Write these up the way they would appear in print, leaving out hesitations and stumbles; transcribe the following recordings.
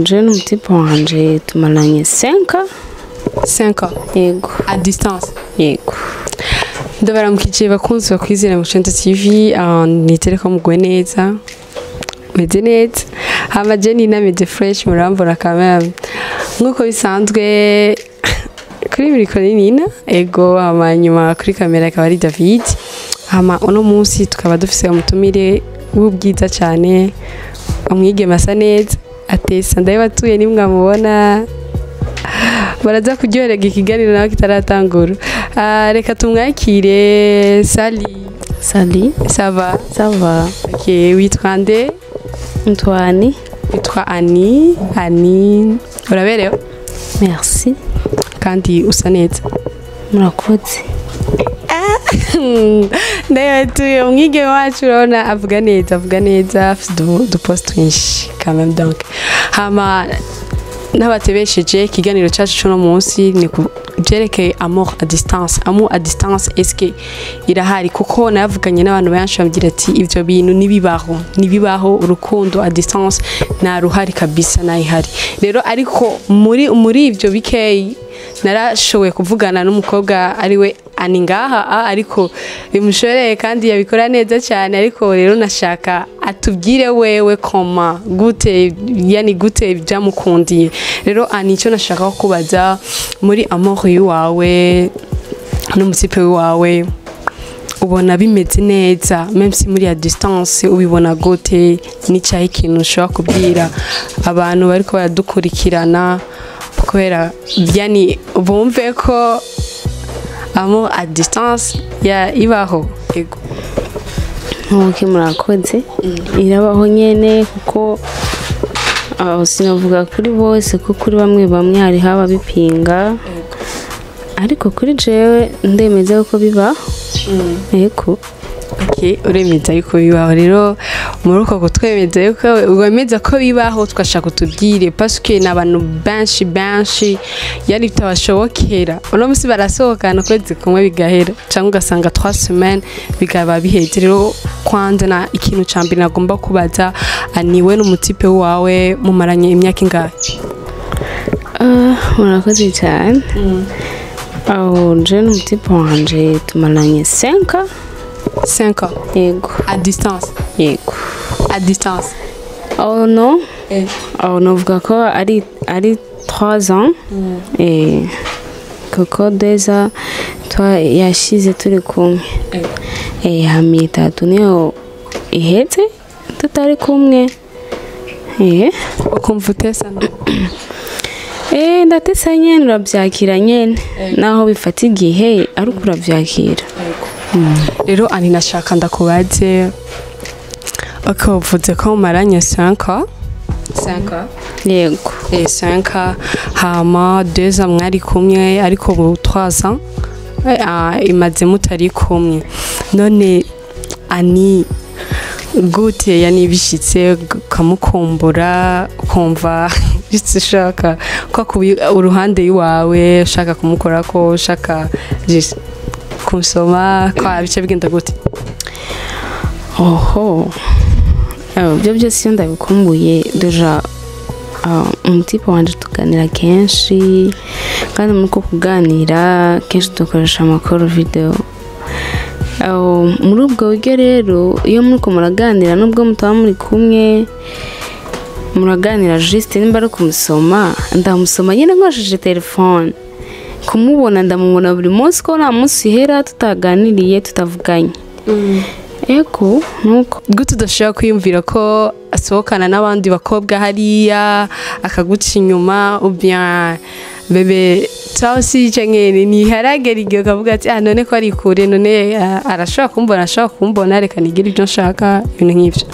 je n'umutima wanje tumaranye 5 ans. 5 ans Yego. à distance. Yego. Ndabaramukije bakunzi bakwizera mu Center TV, nitere ko mugwe neza. Meze neza. Hama Jenny na meze fresh murambura kamera. Nkuko bisanzwe kuri mirikoni Nina, ego amanyuma kuri kamera akaba ari David. Hama uno munsi tukaba dufise umutumire w'ubwiza cyane, amwigema asa neza, atesa ndabatuye nimwe mubona. Baraza kuryoherega ikiganiro nawe kitaratangura. Reka tumwakire. Sali. Ça va? Ça va. Ok, witwa nde? Antoine. Witwa Ani. Uraberewe? Merci. Kandi usa neza. Murakoze. Ndabatuye umwigeme wacu urabona avuga neza afite du post twinshi quand même donc. Hama n'abatebesheje ikiganiro cyacu cyo no munsi ni byerekeye amour à distance est-ce que irahari kuko navuganye n'abantu benshi bambwira ati ivyo bintu nibibaho urukundo à distance na ruhari kabisa na ihari rero ariko muri ivyo bikeyi narashoboye kuvugana n'umukobwa ariwe Ani ngaha ariko bimushoreye kandi yabikora neza cyane ariko rero nashaka atubwire wewe koma gute byamukundiye rero Ani cyo nashaka kubaza muri amour yawe n'umusipe wawe ubona bimeze neza même si muri à distance ubibona gute n'icyayi kintu ushobora kubwira abantu bariko baradukurikirana kubera byani bumve ko amour à distance ibaho ego. Okay, murakoze. Irabaho nyene kuko sinavuga kuri bose kuko kuri bamwe hari haba bipinga ariko kuri jewe ndemeza ko bibaho. Ego. Okay, uremeza yuko bibaho rero muruko kutwemeza yuko wemeza ko bibaho twashaka kutubwire parce que nabantu benshi yari bitabashobokera uno musi barasohokana kwezi kumwe bigahera cyangwa ugasanga 3 semaines bigaba biheze rero kwanza na ikintu cyambere nagomba kubaza aniwe n'umutipe wawe mumaranye imyaka ingahe? Murakoze cyane. Je n'umutipe wanje tumaranye 5 ans. 5 ans. Yego. À distance. Yego. À distance. Oh non. Novuga ko ari 3 ans. Kuko déjà yashize turi kumwe. Hamita niyo ihetse tutari kumwe. Ukumva utesa no? Ndatesa nyene urabyakira nyene naho bifata igihe ariko urabyakira. Rero Ani nashaka ndakubaze akavuze ko maranye 5 ans. Yego. 5 ans hama 2 ans mwari kumwe ariko mu 3 ans imaze mutari kumwe none Ani gute yani bishitse kamukumbura kumva bishaka ko uruhande yiwawe ushaka kumukora ko ushaka kumusoma kwa bice bigenda gute? Byo byose ndabikumbuye deja umutipe wanje tuganira kenshi kandi muri kuganira kenshi dukoresha amakuru video muri ubwo buryo rero iyo muri muraganira nubwo mutaba muri kumwe muraganira juste nimba ari kumusoma ndamusoma nyine nkoresheje telefone kumubona ndamubona buri munsi ko nta munsi hera tutaganiriye tutavuganye. Ego nuko gute udashobora kwiyumvira ko asohokana n'abandi bakobwa hariya akaguca inyuma ubya bebe tawsi cyangene ni haragera igihe kavuga ati none ko ari kure none arashobora kumbona reka nigire ibyo nshaka ibintu nk'ibyo.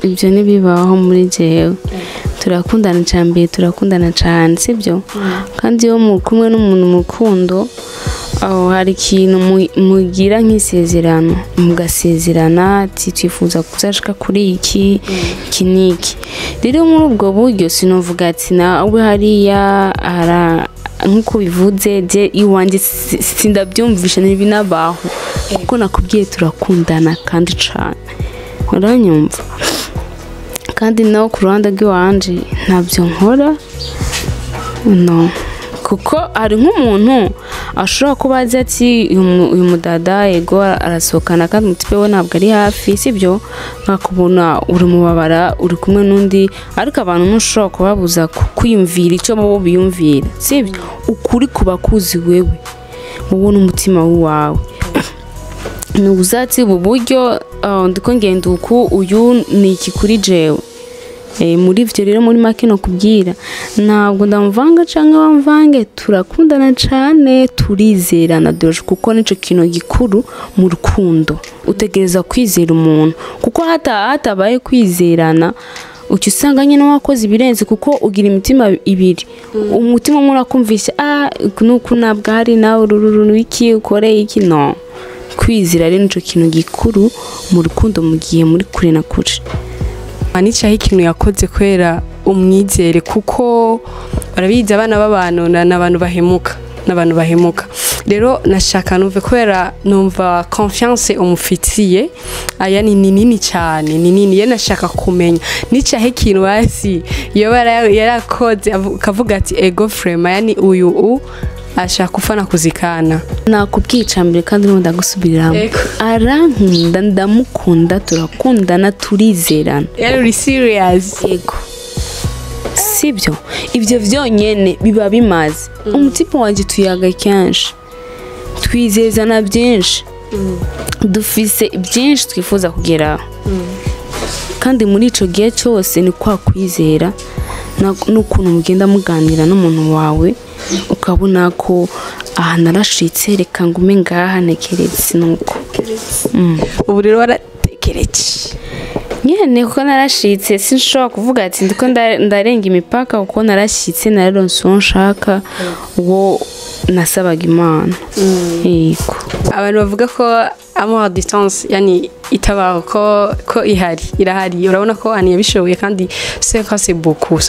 Ibyo nibibaho muri jewe turakundana cyane turakundana cyane sibyo kandi iyo mu kumwe n'umuntu mukundo hari ikintu mugira nk'isezerano mugasezerana ati twifuza kuzashika kuri iki niki rero muri ubwo buryo sinovuga ati nawe hariya nkuko bivuze je iwanje sindabyumvisha n'ibinabaho kuko nakubwiye turakundana kandi cyane uranyumva kandi nawe ku ruhande rw'iwanje ntabyo nkora no kuko hari nk'umuntu ashobora kuba azi ati uyu mudada yego arasohokana kandi umutipe we ntabwo ari hafi sibyo nkakubona uri mubabara uri kumwe n'undi ariko abantu ntushobora kubabuza kwiyumvira icyo bo biyumvira sibyo ukuri kuba kuzi wewe mubona umutima wawe ni ubuzatsi ubu buryo ndiko ngenda uku uyu ni iki kuri jewe muri ivyo rero muri make no kubwira ntabwo ndamvanga canke bamvange turakundana cane turizerana doje kuko nico kintu gikuru mu rukundo utegereza kwizera umuntu kuko hatabaye kwizerana ucyo usanga nyine wakoze ibirenze kuko ugira imitima ibiri umutima umwe urakumvisha nuko nabwo hari nawe urururu iki ukoreye iki no kwizera rero nico kintu gikuru mu rukundo mugiye muri kure na kure anicaho ikintu yakoze kwera umwizere kuko barabizi abana b'abantu n'abantu bahemuka rero nashaka numve kwera numva confiance umufitiye aya ni nini cyane ni nini ye nashaka kumenya nicaho ikintu hasi iyo yarakoze akavuga ati ego frame yani uyu ashaka ufana kuzikana nakubwica mbere kandi nkunda gusubiramo arankunda ndamukunda turakundana turizerana yari serious yego sibyo ibyo vyonyene biba bimaze umutipe wanje tuyaga kenshi twizezana byinshi dufise byinshi twifuza kugeraho kandi muri ico gihe cyose ni kwa kwizera n'ukuntu mugenda muganira n'umuntu wawe ukabona ko narashitse reka ngume ngaha nekeretse nuko ubu rero waratekereje nyene kuko narashitse sinshobora kuvuga ati ndiko ndarenga imipaka kuko narashitse nararonse uwo nshaka uwo nasabaga Imana yego abantu bavuga ko amour à distance yani itabaho ko irahari urabona ko ani yabishoboye kandi c'est beaucoup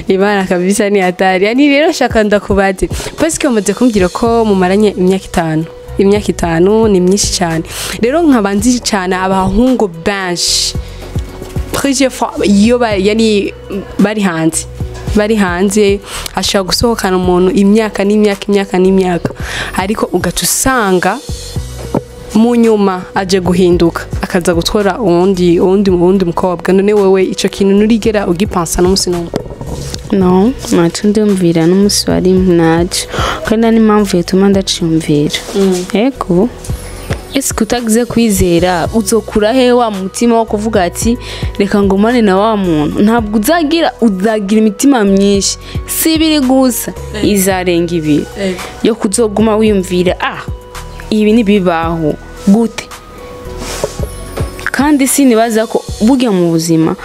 ibara kabisa ni hatari yani rero shaka ndakubaze parce que mumaze kumbwira ko mumaranye imyaka itanu ni myinshi cyane rero nkabanzi cyane abahungu benshi plusieurs fois iyo yani bari hanze ashaka gusohokana umuntu imyaka n'imyaka ariko ugaca usanga mu nyuma aje guhinduka akaza gutwara uwundi mukobwa none wewe ico kintu nurigera ugipansa n'umusi n'umwe no nacu ndumvira n'umusi wari nacu kandi n'impamvu yatuma ndaciyumvira ego ese kutagize kwizera uzokura he wa mutima wo kuvuga ati reka ngomane na wa muntu ntabwo uzagira imitima myinshi si ibiri gusa izarenga ibiri yo kuzoguma wiyumvira ibi nibibaho gute kandi sinibaza ko burya mu buzima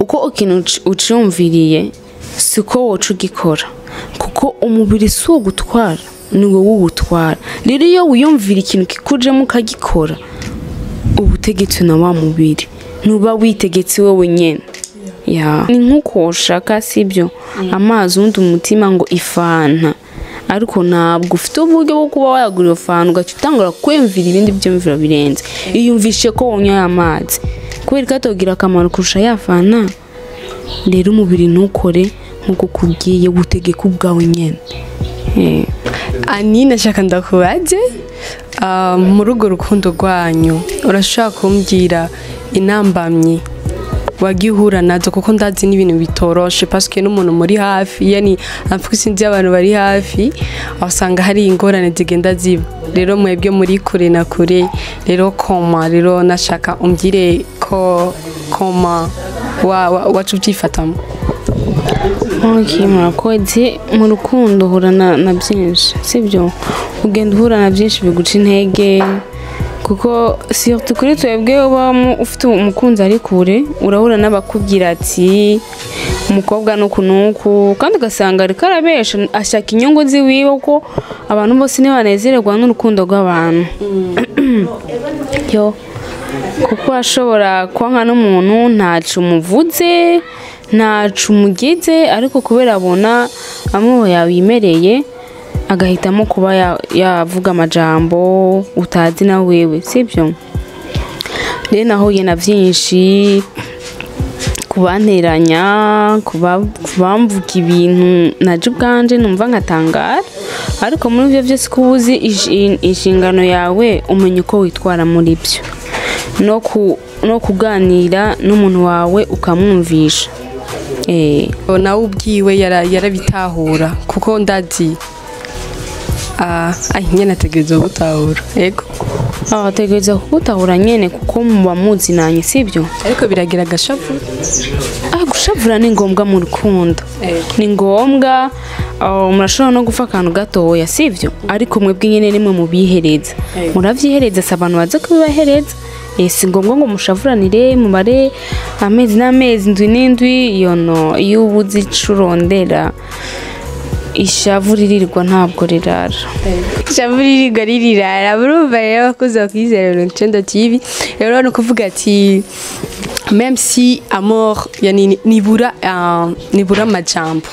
uko ikintu uciyumviriye siko woca ugikora kuko umubiri si uwo gutwara ni wowe uwutwara rero iyo wiyumvira ikintu kikujemo ukagikora uba utegetswe na wa mubiri ntuba witegetse wowe nyine ni nk'uko ushaka sibyo amazi undi umutima ngo ifanta ariko ntabwo ufite uburyo bwo kuba wayagura iyo fanta ugaca utangura kwiyumvira ibindi byumviro birenze iyumvishe ko wonyoye amazi kubera ko atogira akamaro kurusha ya fanta rero umubiri ntukore nk'uko kubwiye gutegeka ubwawe nyine ani nashaka ndakubaze muri urwo rukundo rwanyu urashaka kumbwira intambamyi wagiye uhura nazo kuko ndazi n'ibintu bitoroshe paske n'umuntu muri hafi yani amfuka sinzi abantu bari hafi usanga hari ingorane zigenda ziba rero mwebwe muri kure na kure rero rero nashaka umbwire ko wacu ubyifatamo murakoze mu rukundo uhura na byinshi sibyo ugenda uhura na byinshi biguca intege kuko surtout kuri twebwe uba ufite umukunzi ari kure urahura n'abakubwira ati umukobwa nuku kandi ugasanga ariko arabesha ashaka inyungu ziwiwe ko abantu bose ntibanezererwa n'urukundo rw'abantu yo kuko ashobora kwanka n'umuntu ntacu umuvuze ntacu umugize ariko kubera abona amwe yawimereye agahitamo kuba yavuga amajambo utazi na wewe sibyo rero nahuye na byinshi kubanteranya kubamvuga ibintu naje ubwanje numva nkatangara ariko muri byo byose ko uzi inshingano yawe umenya uko witwara muri byo no kuganira n'umuntu wawe ukamwumvisha nawe ubwiwe yarabitahura kuko ndazi nyine ategereza gutahura yego ategereza kugutahura nyene kuko muba muzinanye sibyo ariko biragira agashavu gushavura ni ngombwa mu rukundo ni ngombwa murashobora no gufa akantu gatoya sibyo ariko mwebwe nyene nimwe mubihereza muravyihereza si abantu baza kubibahereza si ngombwa ngo mushavuranire mubare amezi n'amezi indwi n'indwi iyo ubuze ico urondera ishavu ririrwa ntabwo rirara ishavu ririrwa ririrara urumva rero abakozi bakizera 90 TV rero no kuvuga ati même si amour yani nibura amajambo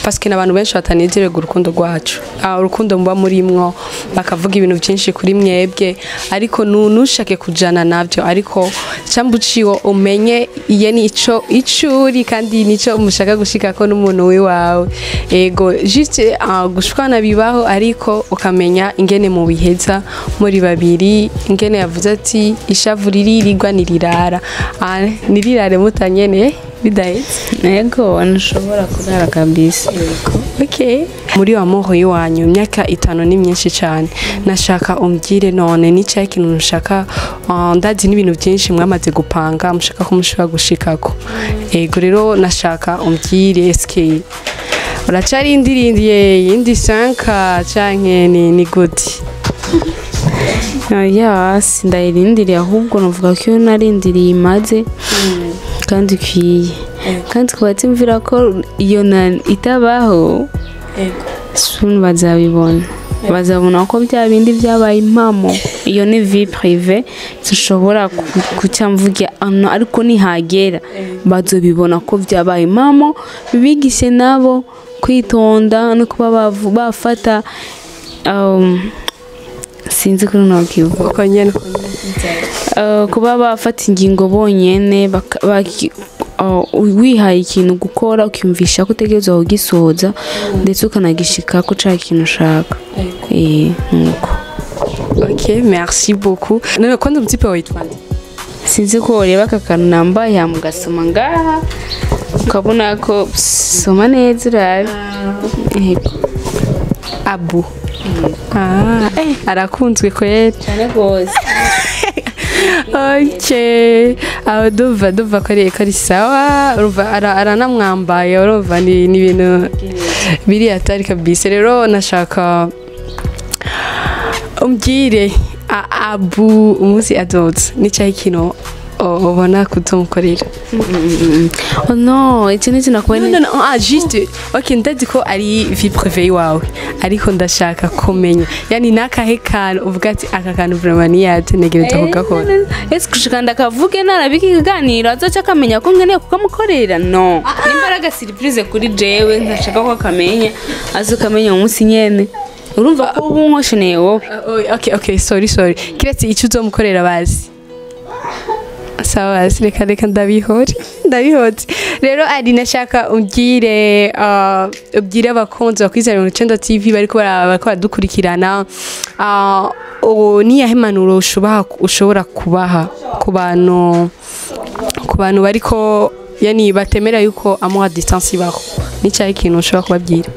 parce que n'abantu benshi batanezererwa urukundo rwacu urukundo muba murimwo bakavuga ibintu byinshi kuri mwebwe ariko nushake kujana navyo ariko cyambu ciwo umenye iye nico icuri kandi nico umushaka gushikako n'umuntu wiwawe ego juste gushwana bibaho ariko ukamenya ingene mu biheza muri babiri ingene yavuze ati ishavu riririgwa nirirara nirirare mutanyene bidahetse yego nshobora kurara kabisa okay muri wa moho yiwanyu imyaka 5 ni myinshi cyane nashaka umbwire none nicaye ikintu nshaka ndazi n'ibintu byinshi mwamaze gupanga mushaka ko mushobora gushikako ego rero nashaka umbwire eske uracari indirindiye yindi 5 canke ni gute ndayirindiriye ahubwo navuga ko iyo narindiriye imaze kandi kwiye kandi kubatimvira ko iyo itabaho soon bazabibona bazabona ko bya bindi byabaye impamo iyo ni vie privée zishobora kucyamvuga ariko nihagera bazobibona ko byabaye impamo bibigishe nabo kwitonda no kuba bafata sinzi ko nakivuga nyene kuba bafata ingingo bonyene wihaye ikintu gukora ukyumvisha ko utegerezwa kugisoza ndetse ukanagishika ko cya kintu ushaka nuko ok merci beaucoup none ko ndumutipe witwa sinzi ko ureba aka kantu nambaye mugasoma ngaha ukabona ko soma neza urabe abu arakunzwe kweli cyane rwose okay duva ko ari sawa aranamwambaye urumva ni ibintu biri atari kabisa rero nashaka umbwire abu umunsi adoze nicaye kino ubona kutomukorera no icyo ni kinakubona juste ok ndazi ko ari vie privée wawe ariko ndashaka kumenya yani nakahe kantu uvuga ati aka kantu vraiment niyatenegereza kugakora ese kushikanda kavuge narabiki kiganiro azoca akamenya ko ngeneye kukamukorera no nimbaraga surprise kuri jewe ndashaka ko akamenya azokamenya umunsi nyene urumva ko ubu nkoshene wowe okay sorry kiretse icyo uzomukorera bazi sawa reka ndabihoze rero ari nashaka ubwire abakunzi bakwizera 90 TV bariko baradukurikirana niyahe impanuro ushobora kubaha ku bantu bariko yani batemera yuko amour à distance ibaho nicyahe ikintu ushobora kubabwira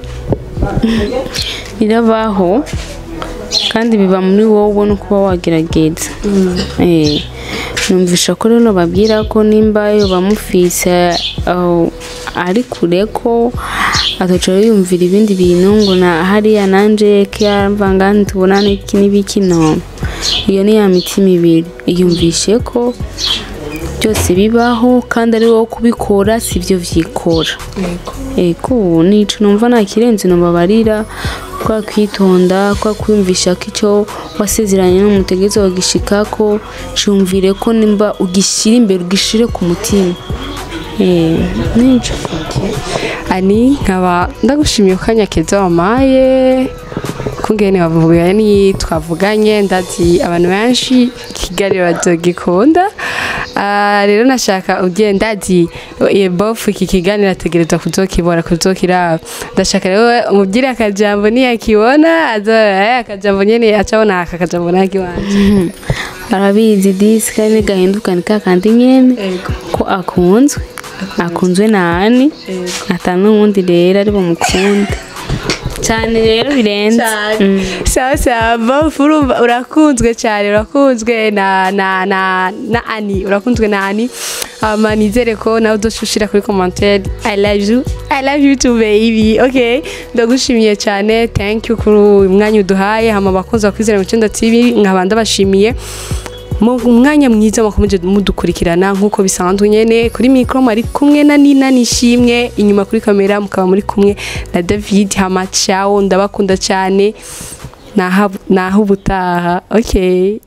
irabaho kandi biba muri wowe no kuba wagerageza numvisha ko rero babwira ko nimba yo bamufise ari kure ko atoca yumvira ibindi bintu ngo na hariya nanje kyamvanga ntubonane iki n'ibiki no iyo ni ya mitima ibiri iyumvishe ko byose bibaho kandi ari wowe kubikora sivyo vyikora ego nico numva nakirenze no babarira kwa kwitonda kwa kwumvisha ko icyo wasezeranye n'umutegetsi wagishikako cyumvire ko nimba ugishira imbere ugishire ku mutima nico ani nkaba ndagushimiye kanya keza wamaye kungene bavuga ni twavuganye ndazi abantu benshi Kigali bazogikunda rero nashaka ugenda ndazi bofu iki kiganiro ategereza kuzokibora kuzokiraba ndashaka rero umubwire akajambo ni yakibona akajambo nyene acabona akajambo nakiwanje arabizi disi kandi gahinduka kandi nyene ko akunzwe nani atanu wundi rero ari bumukunde cyane rero birenze sawa bofu urakunzwe cyane urakunzwe na Ani urakunzwe na Ani nizere ko nawe udushushira kuri commentaire I love you too baby okay ndagushimiye cyane thank you kuri umwanya uduhaye hama bakunze kwizera mu cyenda TV nkabanda bashimiye mu mwanya mwiza makomeje mudukurikirana nkuko bisanzwe nyene kuri micro mari kumwe na Nina Nishimwe inyuma kuri kamera mukaba muri kumwe na David hama ciao ndabakunda cyane naho ubutaha okay